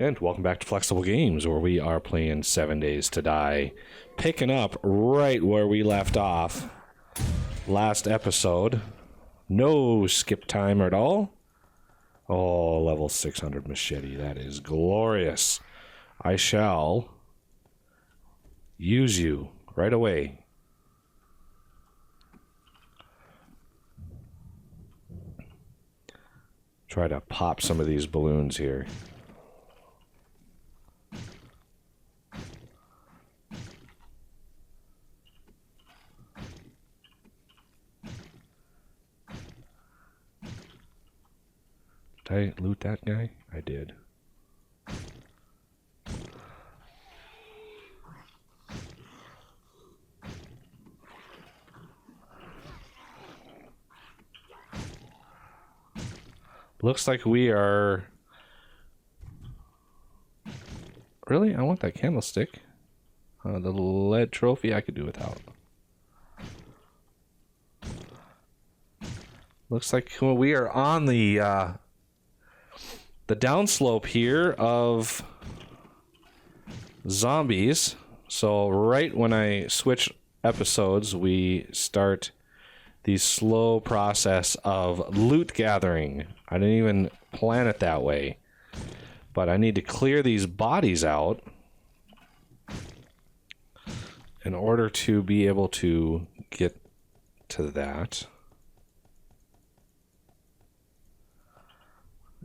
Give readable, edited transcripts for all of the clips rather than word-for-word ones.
And welcome back to Flexible Games, where we are playing 7 Days to Die, picking up right where we left off last episode. No skip time at all. Oh, level 600 machete. That is glorious. I shall use you right away. Try to pop some of these balloons here. Did I loot that guy? I did. Looks like we are... Really? I want that candlestick. The lead trophy I could do without. Looks like we are on the downslope here of zombies. So right when I switch episodes, we start the slow process of loot gathering. I didn't even plan it that way, but I need to clear these bodies out in order to be able to get to that.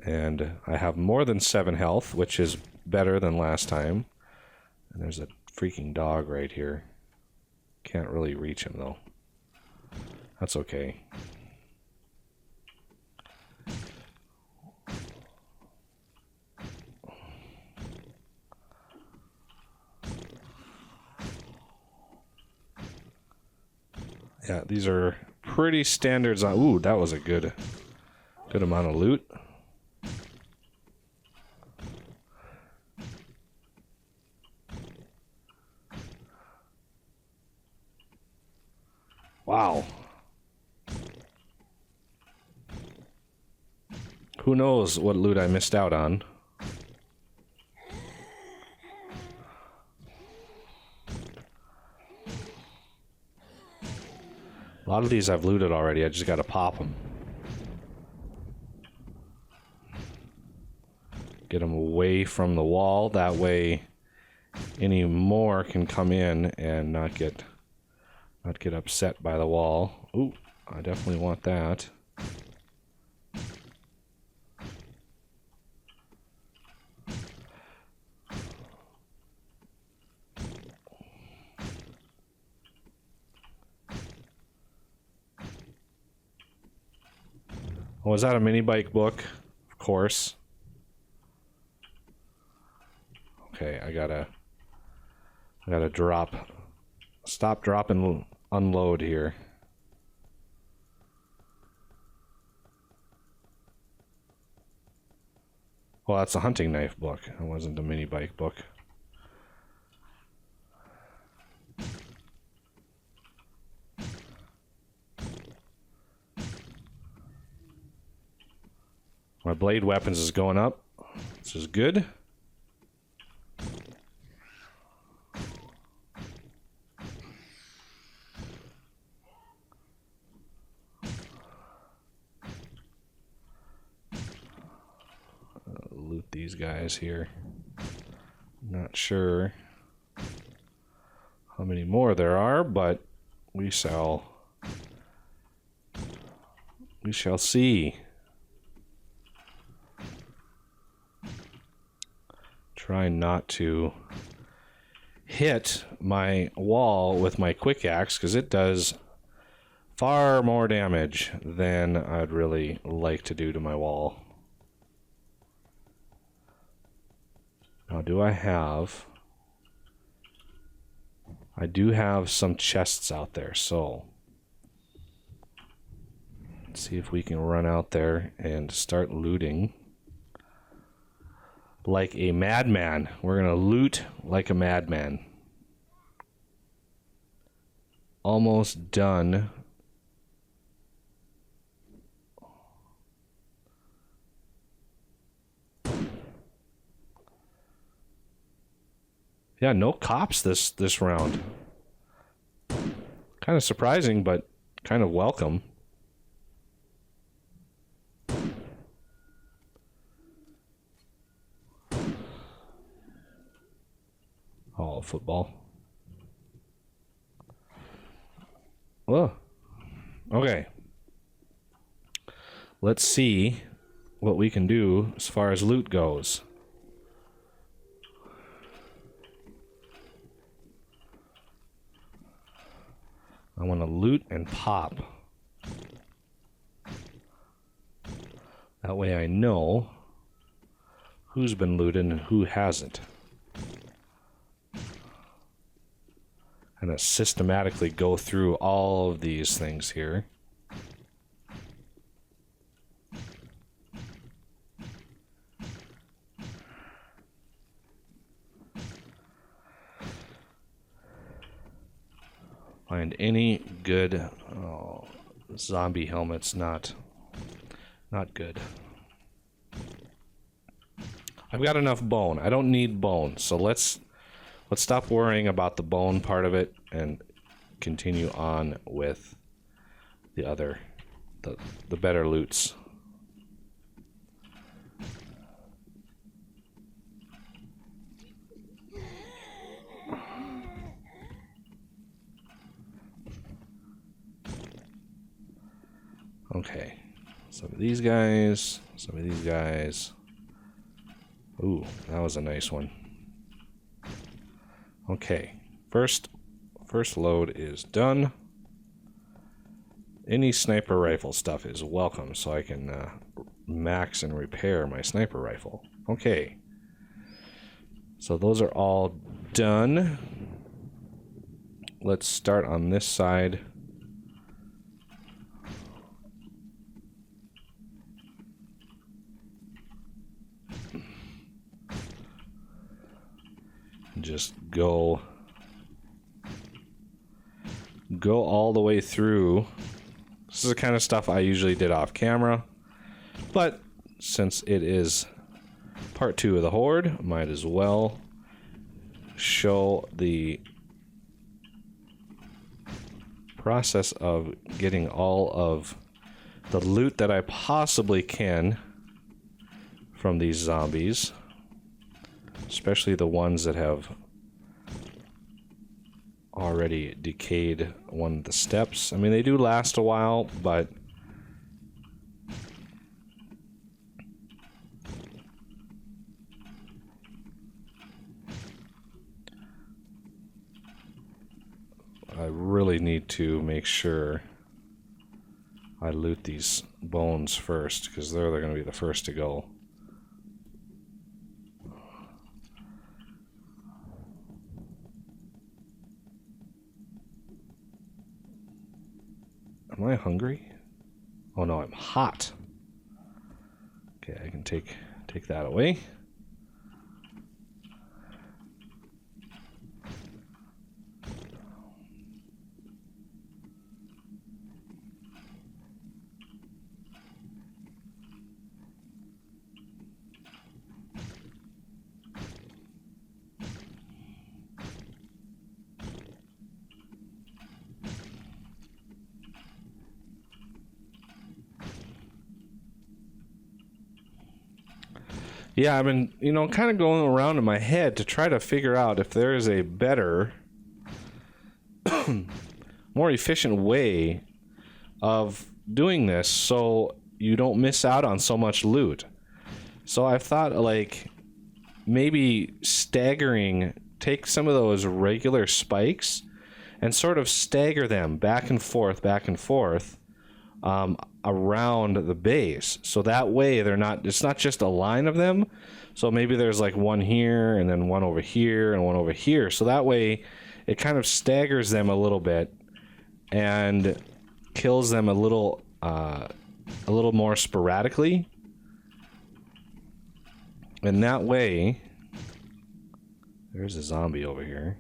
And I have more than 7 health, which is better than last time. And there's a freaking dog right here. Can't really reach him, though. That's okay. Yeah, these are pretty standards. Ooh, that was a good amount of loot. Wow. Who knows what loot I missed out on. A lot of these I've looted already, I just gotta pop them. Get them away from the wall, that way any more can come in and not get upset by the wall. Ooh, I definitely want that. Was that a mini bike book? Of course. Okay, I gotta stop, drop, and unload here. Well, that's a hunting knife book. It wasn't a mini bike book. My blade weapons is going up. This is good. Loot these guys here. Not sure how many more there are, but we shall see. Try not to hit my wall with my quick axe, because it does far more damage than I'd really like to do to my wall. Now, I do have some chests out there, so let's see if we can run out there and start looting like a madman. We're gonna loot like a madman. Almost done. Yeah, no cops this round. Kind of surprising, but kind of welcome. Oh, football. Whoa. Okay. Let's see what we can do as far as loot goes. I want to loot and pop. That way I know who's been looted and who hasn't. And I systematically go through all of these things here. Find any good zombie helmets. Not good. I've got enough bone. I don't need bone, so let's stop worrying about the bone part of it and continue on with the other, the better loots. Okay, some of these guys, some of these guys. Ooh, that was a nice one. Okay, first load is done. Any sniper rifle stuff is welcome, so I can max and repair my sniper rifle. Okay, so those are all done. Let's start on this side. Just go all the way through. This is the kind of stuff I usually did off camera, but since it is part 2 of the Horde, might as well show the process of getting all of the loot that I possibly can from these zombies. Especially the ones that have already decayed one of the steps. I mean, they do last a while, but I really need to make sure I loot these bones first, because they're going to be the first to go. Am I hungry? Oh no, I'm hot. Okay, I can take that away. Yeah, I've been, kind of going around in my head to try to figure out if there is a better, more efficient way of doing this so you don't miss out on so much loot. So I've thought, like, maybe take some of those regular spikes and sort of stagger them back and forth, around the base, so that way it's not just a line of them. So maybe there's like one here and then one over here and one over here, so that way it kind of staggers them a little bit and kills them a little more sporadically, and that way there's a zombie over here.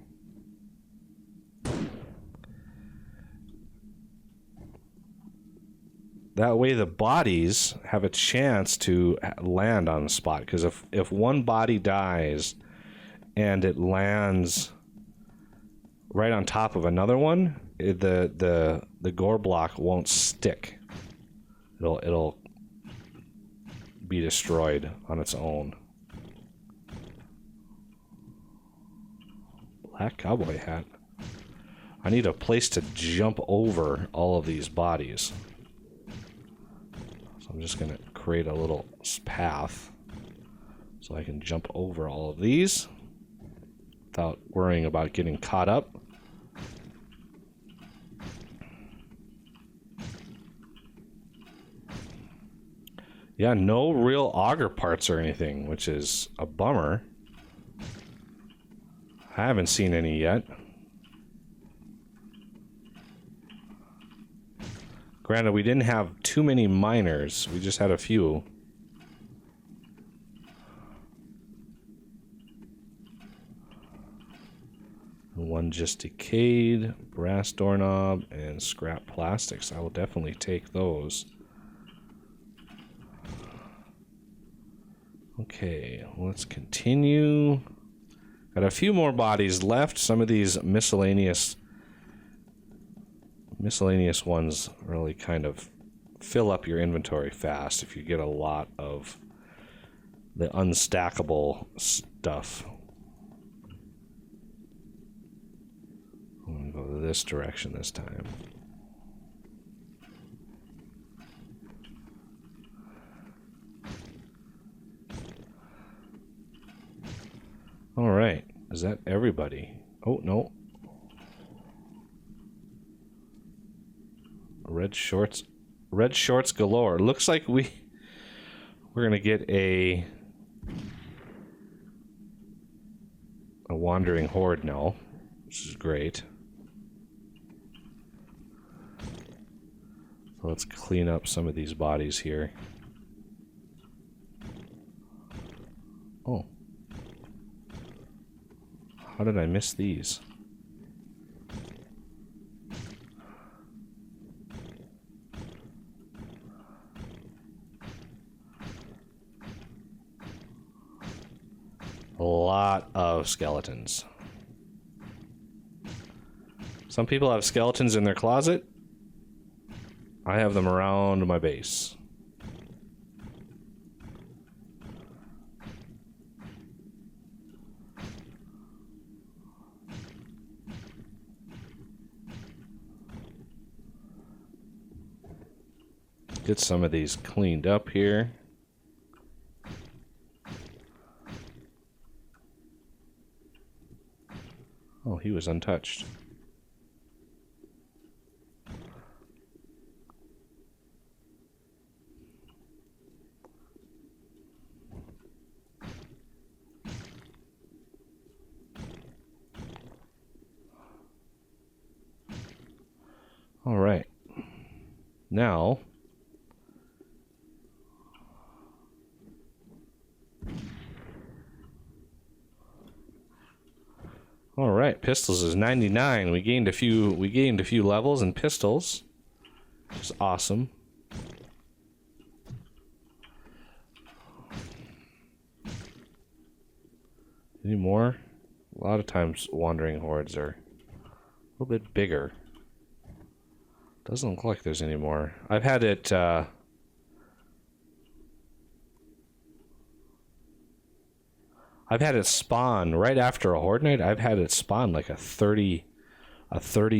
That way the bodies have a chance to land on the spot, because if one body dies, and it lands right on top of another one, the gore block won't stick. It'll be destroyed on its own. Black cowboy hat. I need a place to jump over all of these bodies. So I'm just gonna create a little path so I can jump over all of these without worrying about getting caught up. Yeah, no real auger parts or anything, which is a bummer. I haven't seen any yet. Granted, we didn't have too many miners. We just had a few. One just decayed, brass doorknob, and scrap plastics. I will definitely take those. Okay, let's continue. Got a few more bodies left. Some of these miscellaneous ones really kind of fill up your inventory fast if you get a lot of the unstackable stuff. I'm gonna go this direction this time. All right, is that everybody? Oh, no. Red shorts galore. Looks like we're gonna get a wandering horde now, which is great. So let's clean up some of these bodies here. Oh. How did I miss these? A lot of skeletons. Some people have skeletons in their closet. I have them around my base. Get some of these cleaned up here. Oh, he was untouched. All right. Now, all right, pistols is 99. We gained a few levels in pistols, which is awesome. Any more? A lot of times wandering hordes are a little bit bigger. Doesn't look like there's any more. I've had it spawn right after a horde night. I've had it spawn like a 30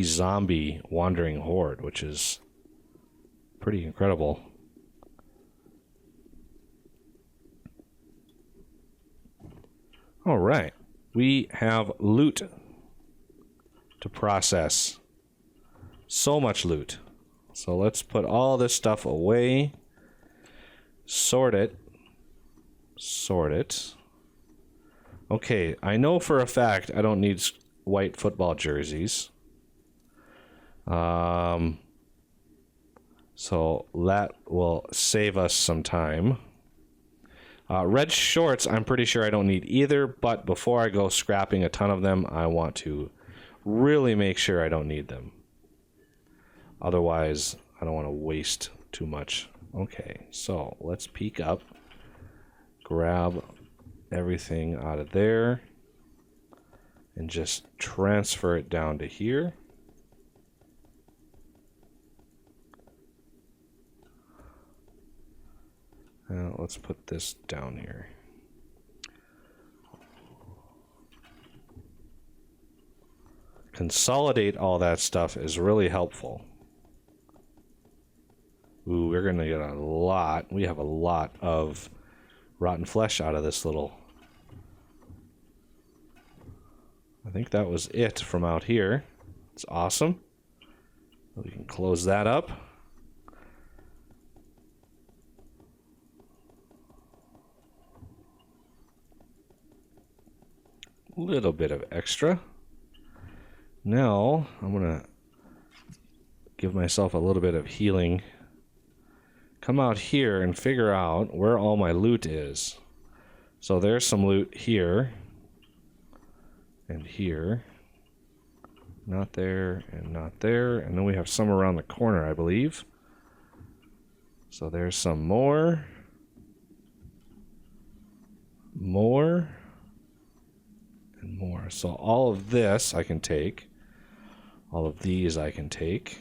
zombie wandering horde, which is pretty incredible. All right, we have loot to process. So much loot. So let's put all this stuff away. Sort it. Okay, I know for a fact I don't need white football jerseys. So that will save us some time. Red shorts, I'm pretty sure I don't need either, but before I go scrapping a ton of them, I want to really make sure I don't need them. Otherwise, I don't want to waste too much. Okay, so let's peek up. Grab everything out of there. and just transfer it down to here. Let's put this down here. Consolidate all that stuff is really helpful. Ooh, we're gonna get a lot. We have a lot of rotten flesh out of this little. I think that was it from out here. It's awesome. We can close that up. Little bit of extra. Now I'm gonna give myself a little bit of healing. Come out here and figure out where all my loot is. So there's some loot here and here. Not there and not there. And then we have some around the corner, I believe. So there's some more. More. And more. So all of this I can take. All of these I can take.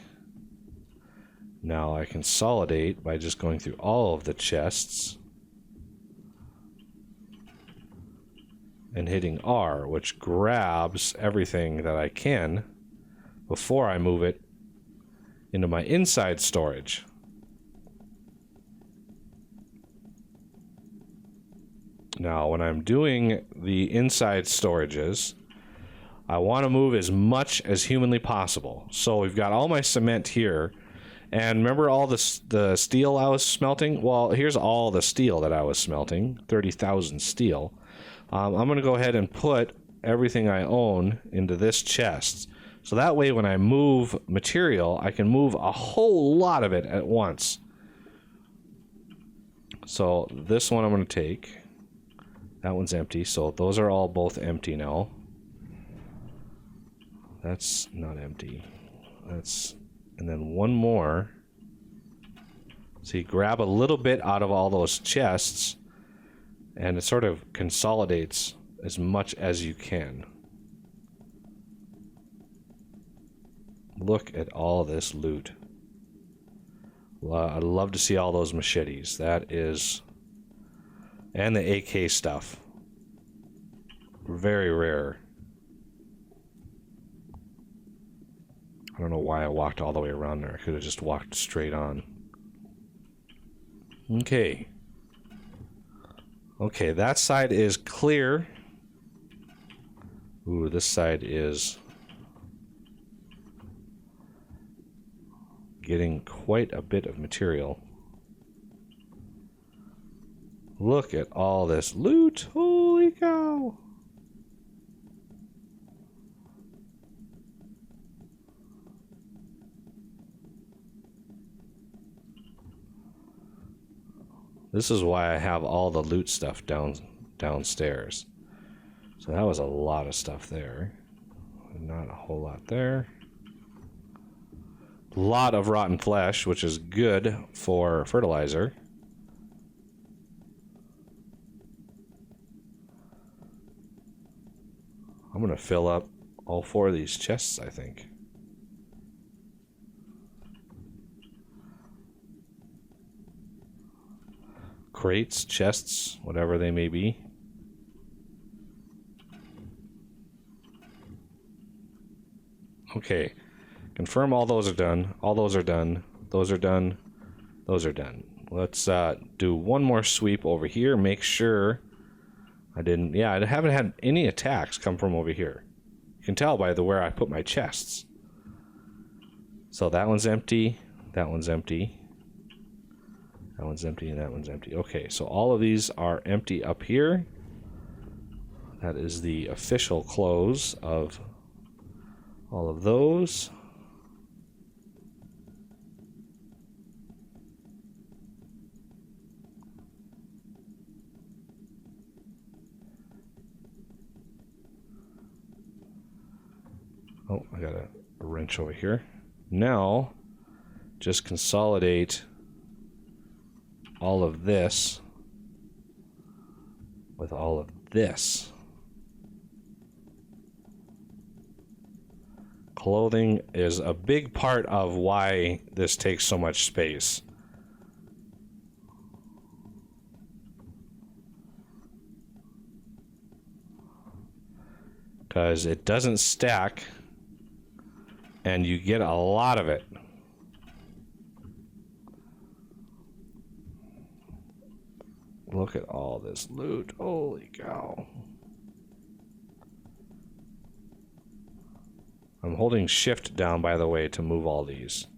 Now I consolidate by just going through all of the chests and hitting R, which grabs everything that I can before I move it into my inside storage. Now, when I'm doing the inside storages, I want to move as much as humanly possible. So we've got all my cement here. And remember all the steel I was smelting? Well, here's all the steel that I was smelting. 30,000 steel. I'm going to go ahead and put everything I own into this chest. So that way when I move material, I can move a whole lot of it at once. So this one I'm going to take. That one's empty, so those are all both empty now. That's not empty. That's... And then one more. So you grab a little bit out of all those chests, and it sort of consolidates as much as you can. Look at all this loot. I'd love to see all those machetes. That is... And the AK stuff. Very rare. I don't know why I walked all the way around there. I could have just walked straight on. Okay. Okay, that side is clear. Ooh, this side is getting quite a bit of material. Look at all this loot. Holy cow. This is why I have all the loot stuff downstairs. So that was a lot of stuff there. Not a whole lot there. A lot of rotten flesh, which is good for fertilizer. I'm going to fill up all 4 of these chests, I think. Crates, chests, whatever they may be. Okay. Confirm all those are done. All those are done. Those are done. Those are done. Let's do one more sweep over here. Make sure I didn't... Yeah, I haven't had any attacks come from over here. You can tell by where I put my chests. So that one's empty. That one's empty. That one's empty and that one's empty. Okay, so all of these are empty up here. That is the official close of all of those. Oh, I got a wrench over here. Now, just consolidate all of this with all of this. Clothing is a big part of why this takes so much space. Because it doesn't stack, and you get a lot of it. Look at all this loot. Holy cow. I'm holding shift down, by the way, to move all these.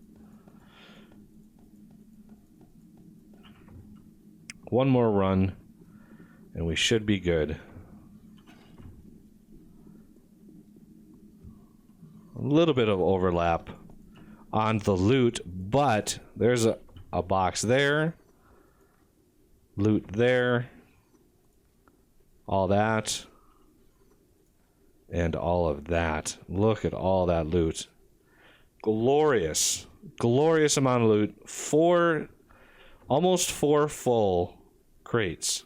One more run, and we should be good. A little bit of overlap on the loot, but there's a box there. Loot there. All that. And all of that. Look at all that loot. Glorious. Glorious amount of loot. Almost four full crates.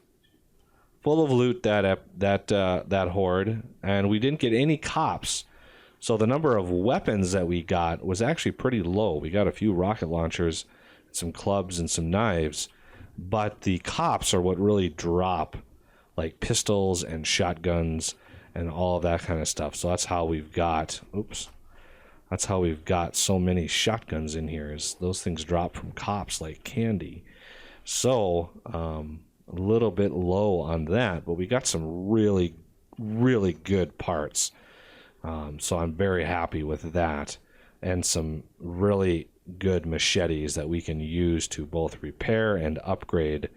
Full of loot that horde. And we didn't get any cops. So the number of weapons that we got was actually pretty low. We got a few rocket launchers, some clubs, and some knives. But the cops are what really drop, like pistols and shotguns and all of that kind of stuff. So that's how we've got, that's how we've got so many shotguns in here, is those things drop from cops like candy. So a little bit low on that, but we got some really, really good parts. So I'm very happy with that, and some really good machetes that we can use to both repair and upgrade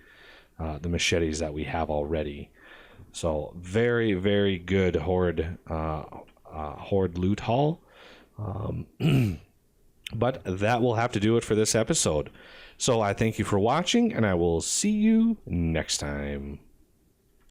the machetes that we have already. So very, very good horde loot haul. But that will have to do it for this episode. So I thank you for watching, and I will see you next time.